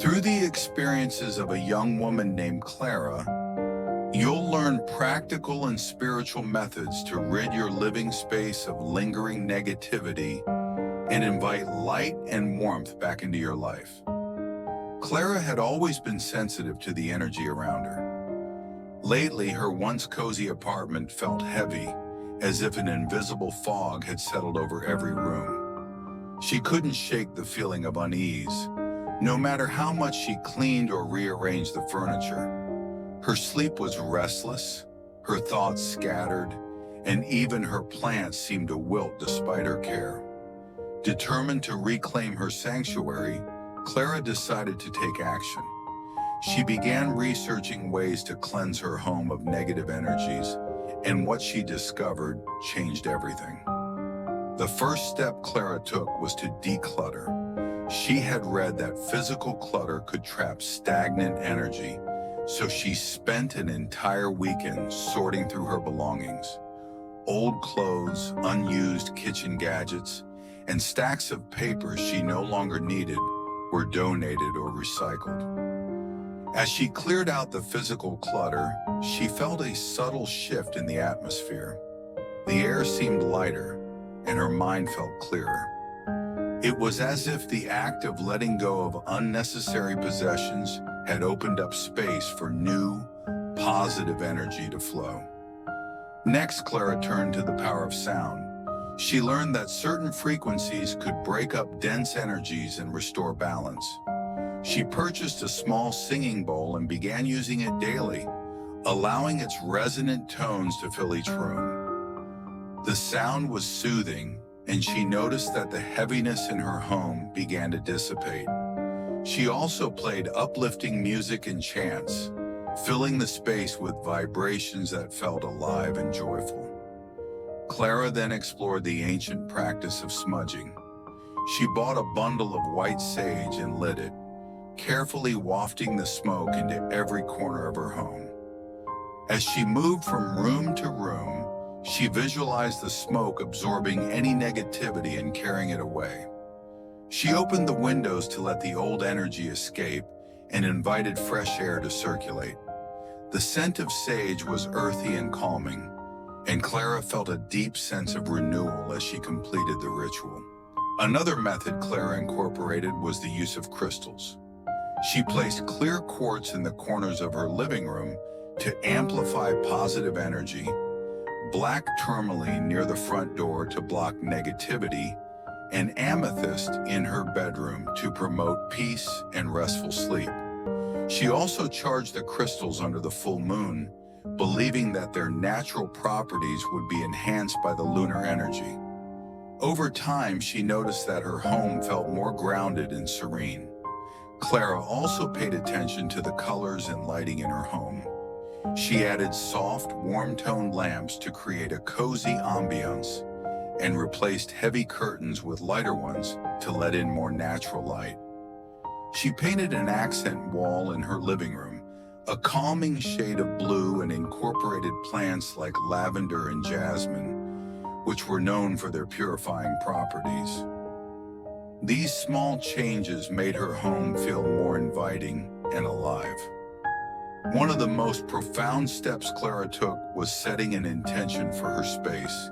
Through the experiences of a young woman named Clara, you'll learn practical and spiritual methods to rid your living space of lingering negativity and invite light and warmth back into your life. Clara had always been sensitive to the energy around her. Lately, her once cozy apartment felt heavy, as if an invisible fog had settled over every room. She couldn't shake the feeling of unease, no matter how much she cleaned or rearranged the furniture. Her sleep was restless, her thoughts scattered, and even her plants seemed to wilt despite her care. Determined to reclaim her sanctuary, Clara decided to take action. She began researching ways to cleanse her home of negative energies, and what she discovered changed everything. The first step Clara took was to declutter. She had read that physical clutter could trap stagnant energy, so she spent an entire weekend sorting through her belongings. Old clothes, unused kitchen gadgets, and stacks of papers she no longer needed were donated or recycled. As she cleared out the physical clutter, she felt a subtle shift in the atmosphere. The air seemed lighter, and her mind felt clearer. It was as if the act of letting go of unnecessary possessions had opened up space for new, positive energy to flow. Next, Clara turned to the power of sound. She learned that certain frequencies could break up dense energies and restore balance. She purchased a small singing bowl and began using it daily, allowing its resonant tones to fill each room. The sound was soothing, and she noticed that the heaviness in her home began to dissipate. She also played uplifting music and chants, filling the space with vibrations that felt alive and joyful. Clara then explored the ancient practice of smudging. She bought a bundle of white sage and lit it, carefully wafting the smoke into every corner of her home. As she moved from room to room, she visualized the smoke absorbing any negativity and carrying it away. She opened the windows to let the old energy escape and invited fresh air to circulate. The scent of sage was earthy and calming, and Clara felt a deep sense of renewal as she completed the ritual. Another method Clara incorporated was the use of crystals. She placed clear quartz in the corners of her living room to amplify positive energy, black tourmaline near the front door to block negativity, and amethyst in her bedroom to promote peace and restful sleep. She also charged the crystals under the full moon, believing that their natural properties would be enhanced by the lunar energy. Over time, she noticed that her home felt more grounded and serene. Clara also paid attention to the colors and lighting in her home. She added soft, warm-toned lamps to create a cozy ambiance and replaced heavy curtains with lighter ones to let in more natural light. She painted an accent wall in her living room, a calming shade of blue, and incorporated plants like lavender and jasmine, which were known for their purifying properties. These small changes made her home feel more inviting and alive. One of the most profound steps Clara took was setting an intention for her space.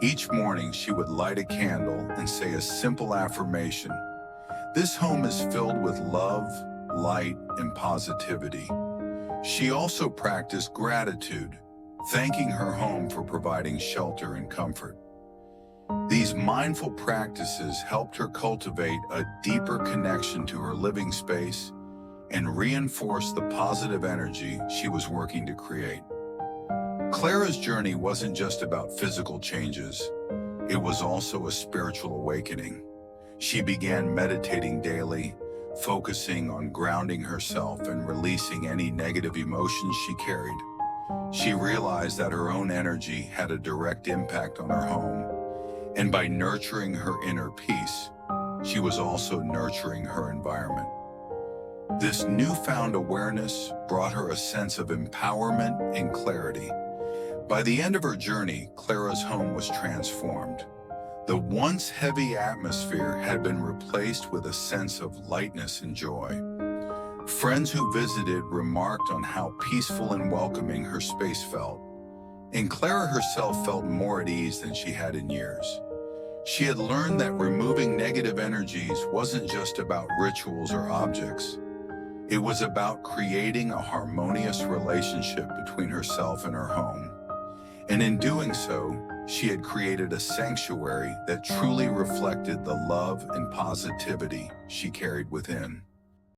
Each morning, she would light a candle and say a simple affirmation. This home is filled with love, light, and positivity. She also practiced gratitude, thanking her home for providing shelter and comfort. These mindful practices helped her cultivate a deeper connection to her living space and reinforce the positive energy she was working to create. Clara's journey wasn't just about physical changes. It was also a spiritual awakening. She began meditating daily, focusing on grounding herself and releasing any negative emotions she carried. She realized that her own energy had a direct impact on her home, and by nurturing her inner peace, she was also nurturing her environment. This newfound awareness brought her a sense of empowerment and clarity. By the end of her journey, Clara's home was transformed. The once heavy atmosphere had been replaced with a sense of lightness and joy. Friends who visited remarked on how peaceful and welcoming her space felt, and Clara herself felt more at ease than she had in years. She had learned that removing negative energies wasn't just about rituals or objects. It was about creating a harmonious relationship between herself and her home. And in doing so, she had created a sanctuary that truly reflected the love and positivity she carried within.